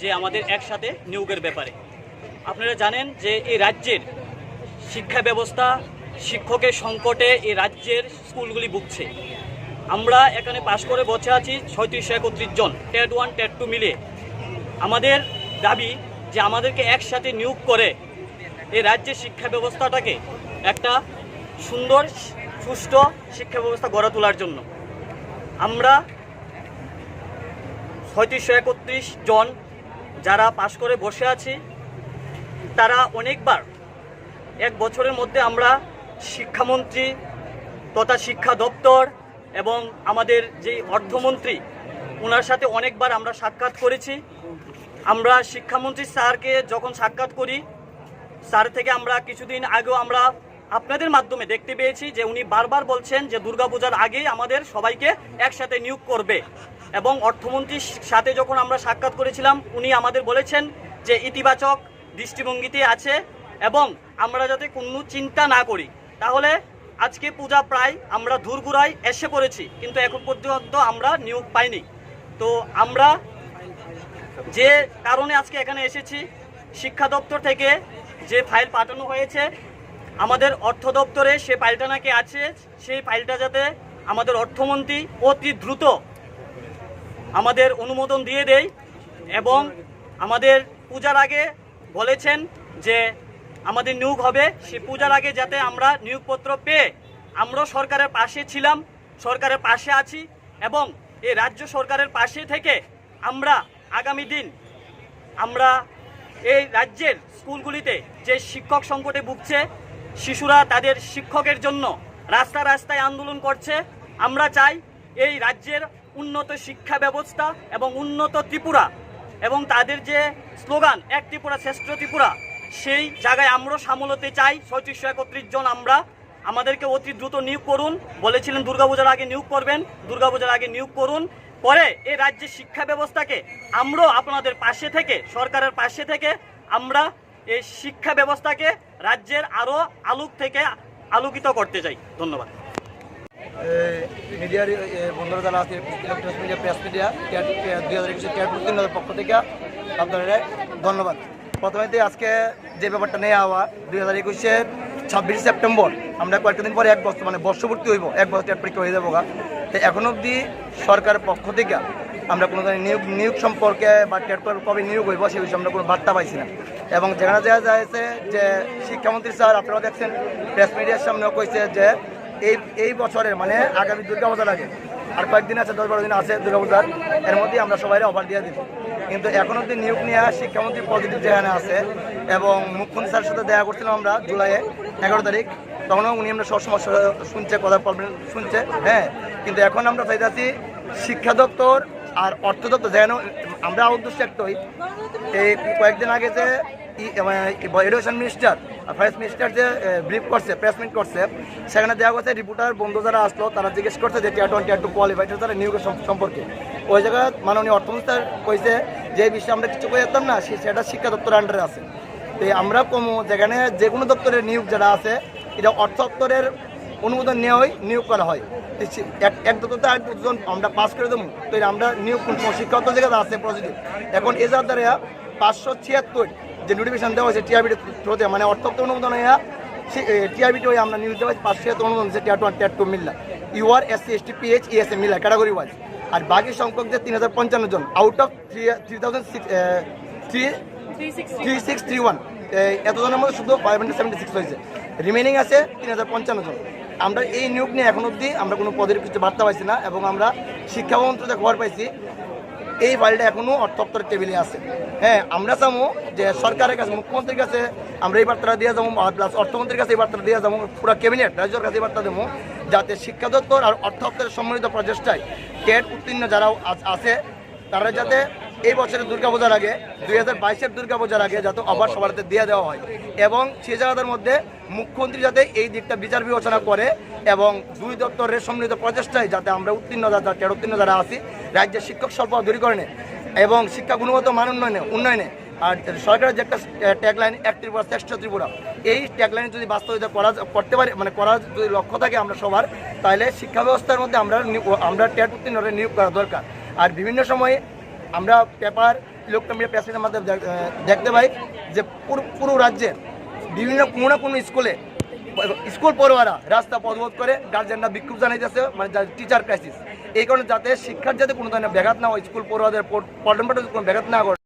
যে আমাদের একসাথে নিয়োগের ব্যাপারে আপনারা জানেন যে এই রাজ্যের শিক্ষা ব্যবস্থা শিক্ষকের সংকটে এই রাজ্যের স্কুলগুলি ভুগছে। আমরা এখানে পাশ করে বসে আছি ৩৬৩১ জন, টেট 1 টেট 2 মিলে। আমাদের দাবি যে আমাদেরকে একসাথে নিয়োগ করে এই রাজ্যের শিক্ষা ব্যবস্থাটাকে একটা সুন্দর সুষ্ঠু শিক্ষা ব্যবস্থা গড়ে তোলার জন্য আমরা ৩৬৩১ জন যারা পাশ করে বসে আছি, তারা অনেকবার এক বছরের মধ্যে আমরা শিক্ষামন্ত্রী তথা শিক্ষা দপ্তর এবং আমাদের যে অর্থমন্ত্রী ওনার সাথে অনেকবার আমরা সাক্ষাৎ করেছি। আমরা শিক্ষামন্ত্রী স্যারকে যখন সাক্ষাৎ করি, স্যার থেকে আমরা কিছুদিন আগেও আমরা আপনাদের মাধ্যমে দেখতে পেয়েছি যে উনি বারবার বলছেন যে দুর্গাপূজার আগেই আমাদের সবাইকে একসাথে নিয়োগ করবে। এবং অর্থমন্ত্রীর সাথে যখন আমরা সাক্ষাৎ করেছিলাম, উনি আমাদের বলেছেন যে ইতিবাচক দৃষ্টিভঙ্গিতে আছে এবং আমরা যাতে কোনো চিন্তা না করি। তাহলে আজকে পূজা প্রায় আমরা ধুরগুড়ায় এসে পড়েছি, কিন্তু এখন পর্যন্ত আমরা নিয়োগ পাইনি। তো আমরা যে কারণে আজকে এখানে এসেছি, শিক্ষা দপ্তর থেকে যে ফাইল পাঠানো হয়েছে আমাদের অর্থ দপ্তরে, সে ফাইলটা নাকি আছে, সেই ফাইলটা যাতে আমাদের অর্থমন্ত্রী অতি দ্রুত আমাদের অনুমোদন দিয়ে দেয়। এবং আমাদের পূজার আগে বলেছেন যে আমাদের নিয়োগ হবে, সে পূজার আগে যাতে আমরা নিয়োগপত্র পেয়ে আমরা সরকারের পাশে ছিলাম, সরকারের পাশে আছি এবং এই রাজ্য সরকারের পাশে থেকে আমরা আগামী দিন আমরা এই রাজ্যের স্কুলগুলিতে যে শিক্ষক সংকটে ভুগছে, শিশুরা তাদের শিক্ষকের জন্য রাস্তায় রাস্তায় আন্দোলন করছে, আমরা চাই এই রাজ্যের উন্নত শিক্ষা ব্যবস্থা এবং উন্নত ত্রিপুরা এবং তাদের যে স্লোগান এক ত্রিপুরা শ্রেষ্ঠ ত্রিপুরা, সেই জায়গায় আমরা সামিল হতে চাই। ৩৬৩১ জন আমরা আমাদেরকে অতি দ্রুত নিয়োগ করুন বলেছিলেন, দুর্গাপূজার আগে নিয়োগ করবেন, দুর্গাপূজার আগে নিয়োগ করুন। পরে এই রাজ্যের শিক্ষা ব্যবস্থাকে আমরাও আপনাদের পাশে থেকে, সরকারের পাশে থেকে আমরা এই শিক্ষা ব্যবস্থাকে রাজ্যের আরও আলোকিত করতে চাই। ধন্যবাদ। মিডিয়ার বন্ধুরা যারা আছে, electronics media, press media, 2021 TET উত্তীর্ণদের পক্ষ থেকে আপনাদের ধন্যবাদ। প্রথমে আজকে যে ব্যাপারটা নেওয়া হওয়া 2021-এর 26 সেপ্টেম্বর আমরা কয়েকটা দিন পরে এক বছর মানে বর্ষপূর্তি হইব, এক বছর টেট পরীক্ষা হয়ে যাবো। তো এখন অবধি সরকারের পক্ষ থেকে আমরা কোনো ধরনের নিয়োগ সম্পর্কে বা টেট কবে নিয়োগ হইব সে বিষয়ে আমরা কোনো বার্তা পাইছি না। এবং যেখানে দেখা যাচ্ছে যে শিক্ষামন্ত্রী স্যার আপনারা দেখছেন প্রেস মিডিয়ার সামনেও কইছে যে এই বছরের মানে আগামী দুর্গাপূজার আগে আর কয়েকদিন আছে, 10-12 দিন আছে দুর্গাপূজার, এর মধ্যেই আমরা সবাই অফার দিয়ে দিব। কিন্তু এখন অবধি নিয়োগ নিয়ে শিক্ষামন্ত্রী পজিটিভ যেখানে আছে এবং মুখ্যমন্ত্রী স্যারের সাথে দেখা করছিলাম আমরা জুলাইয়ে 11 তারিখ, তখনও উনি আমরা সব সমস্যা শুনছে, কথা প্রবলেম শুনছে। হ্যাঁ, কিন্তু এখন আমরা চাইতেছি শিক্ষা দপ্তর আর অর্থ দপ্তর যেন আমরা উদ্দেশ্য একটাই, এই কয়েকদিন আগে যে এডুকেশন মিনিস্টার ফাইন্যান্স মিনিস্টার যে ব্রিফ করছে, প্রেস মিট করছে, সেখানে দেওয়া গেছে রিপোর্টার বন্ধু যারা আসলো তারা জিজ্ঞেস করছে যে টেট 1 টেট 2 কোয়ালিফাইড তারা নিয়োগের সম্পর্কে। ওই জায়গায় মাননীয় অর্থমন্ত্রী কইছে যে এই বিষয়ে আমরা কিছু করতাম না, সেটা শিক্ষা দপ্তরের আন্ডারে আছে। তো আমরা কমো যেখানে যে কোনো দপ্তরের নিয়োগ যারা আছে এটা অর্থ দপ্তরের অনুমোদন নেওয়াই নিয়োগ করা হয়। এক দপ্তর আর দুজন আমরা পাস করে দেবো, তো আমরা নিয়োগ শিক্ষা দপ্তর জায়গাতে আছে পজিটিভ। এখন এ যার দ্বারা 576 যে নোটিফিকেশন দেওয়া হয়েছে টিআরবিটি থ্রুতে, মানে অর্থ দপ্তর অনুমোদন হয়ে টিআরবিটি হয়ে আমরা নিউজ দেওয়া হয়েছে 576 অনুমোদন হচ্ছে টেট 1 টেট 2 মিললা, UR SC ST PH ESA মিললা ক্যাটাগরি ওয়াইজ। আর বাকি সংখ্যক যে 3055 জন আউট অফ 3631 এতজনের মধ্যে শুধু 576 হয়েছে, রিমেনিং আছে 3055 জন। আমরা এই নিয়োগ নিয়ে এখন অবধি আমরা কোনো পদের কিছু বার্তা পাইছি না এবং আমরা শিক্ষামন্ত্রী যে খবর পাইছি এই ফাইলটা এখনও অর্থ দপ্তরের টেবিলে আছে। হ্যাঁ, আমরা চাবো যে সরকারের কাছে, মুখ্যমন্ত্রীর কাছে আমরা এই বার্তাটা দিয়ে যাবো, প্লাস অর্থমন্ত্রীর কাছে এই বার্তাটা দিয়ে যাবো, পুরো ক্যাবিনেট রাজ্যের কাছে এই বার্তা দেবো যাতে শিক্ষা দপ্তর আর অর্থ দপ্তরের সম্মিলিত প্রচেষ্টায় টেট উত্তীর্ণ যারা আছে তারা যাতে এই বছরের দুর্গাপূজার আগে 2022-এর দুর্গাপূজার আগে যাতে অফার সবার হাতে দিয়ে দেওয়া হয় এবং সেই জায়গাটার মধ্যে মুখ্যমন্ত্রী যাতে এই দিকটা বিচার বিবেচনা করে এবং দুই দপ্তরের সম্মিলিত প্রচেষ্টায় যাতে আমরা উত্তীর্ণ যারা টেট উত্তীর্ণ যারা আছি রাজ্যের শিক্ষক স্বল্প দূরীকরণে এবং শিক্ষা গুণগত মান উন্নয়নে আর সরকারের যে একটা ট্যাগলাইন এক ত্রিপুরা শ্রেষ্ঠ ত্রিপুরা, এই ট্যাগলাইন যদি বাস্তবিত করতে পারি, মানে করার যদি লক্ষ্য থাকে আমরা সবার, তাহলে শিক্ষা ব্যবস্থার মধ্যে আমরা টেট উত্তীর্ণ নিয়োগ করা দরকার। আর বিভিন্ন সময়ে আমরা পেপার ইলেকট্রনিক মিডিয়া প্রেস মিডিয়ার মাধ্যমে দেখতে পাই যে পুরো রাজ্যের বিভিন্ন কোনো না কোনো স্কুল পড়ুয়ারা রাস্তা পথবোধ করে গার্জেনরা বিক্ষোভ জানাইতেছে, মানে টিচার ক্রাইসিস। এই কারণে যাতে শিক্ষার যাতে কোনো ধরনের ব্যাঘাত না হয়, স্কুল পড়ুয়াদের পঠন পাঠন কোনো ব্যাঘাত না করে।